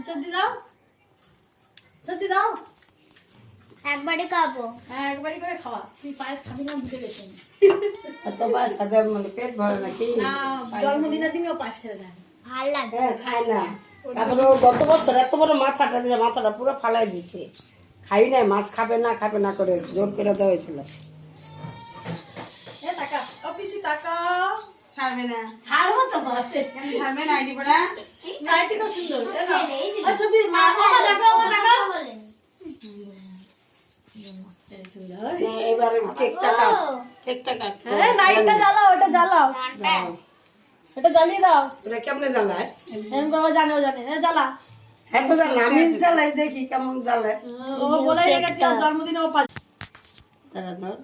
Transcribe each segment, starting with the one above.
সত্যি দাও, সত্যি দাও। একবারই খাবো। হ্যাঁ একবারই করে খাওয়া। তুই পায়েস খাবি না বুঝে গেছি আমি। এত পায়েস সাথে মানে পেট ভরে নাকি? না জন্মদিনের দিনেও পায়েস খেতে যায় না। ভাল লাগে। হ্যাঁ খায় না। তারপরে ও গত বছর এত বড় মাথাটা দিয়ে মাথাটা পুরো ফালাই দিছে। খাই নাই, মাছ খাবে না করে জোর করে দেওয়া হয়েছিল। এ টাকা অফিসে টাকা ছাড়বে না। ছাড়বো তো বাতে। কেন ছাড়বে না? আইডি পড়া। নাইটি তো সুন্দর। এ নাও। এই দিদি। আচ্ছা দি মা বাবা দেখো ও দেখো। বলেন। এই সুন্দর। না, এবারে কেকটা কাট, কেকটা কাট। হ্যাঁ লাইটটা জ্বালাও, ওটা জ্বালাও। দাও। এটা জ্বালিয়ে দাও। এটা কেমনে জ্বালায়? এম বাবা জানে ও জানে। এ জ্বালা। হ্যাঁ তো জানি, আমি জ্বালাই দেখি কেমন জ্বালায়। ও বলে রেখেছে ওর জন্মদিনে ও পাঁচ। দাঁড়া ধর,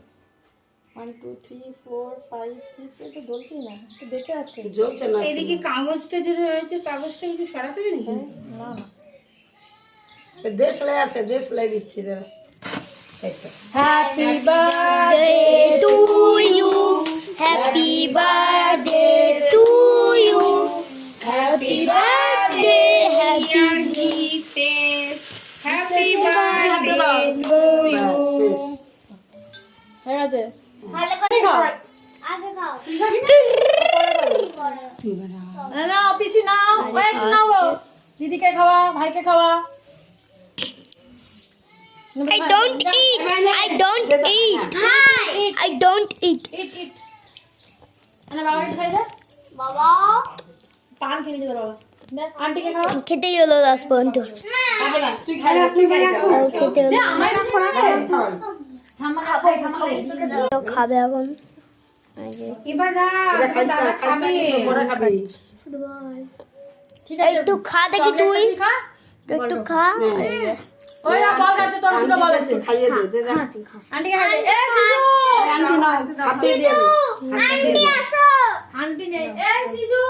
1 2 3 4 5 6 এটা জ্বলছেই না। এটা দেখে যাচ্ছে। জ্বলছে না। এদিকে কাগজটা যেটা রয়েছে, কাগজটা কিছু সরাতে হবে নাকি? না না। দেশলাই আছে, দেশলাই দিচ্ছি দাঁড়া। এইতো। Happy birthday Birthday to you. Happy birthday to you. Happy birthday. Happy happy birthday to you. ব্যাস, শেষ। হয়ে গেছে। ভালো করে খাও। আগে খাও। না না পিসি নাও, ওয়েট নাও। দিদিকে খাওয়া, ভাইকে খাওয়া। I don't eat. I don't eat. Hi. I don't eat. ইট ইট। আরে বাবাকে খাই দে। বাবা পান খেয়ে নিতে বাবা। দে আন্টিকে খাওয়া। খেতেই হলো লাস্ট পর্যন্ত। খাবে না, তুই খাই না, তুই খাই না। খেতে দে হলো। আমায় না খাওয়াবে। খাওয়াই। ঠাম্মা খাবে, ঠাম্মা খাবে। খাবে এখন। এবার এটা খাইছ, দাদা খাইছ খাবে। নাকি তোর বড় খাবি? ঠিক আছে। একটু খা দেখি চকলেটটা তুই। তুই খা। একটু খা। ওই না বল আছে তোর দুটো বল আছে। খাইয়ে দে, দে দে। আন্টিকে খাই দে। এ সিজু। আন্টি না, হাতে দিয়ে দে। হাতে দিয়ে দে। আসো। আন্টি নেই। এ সিজু।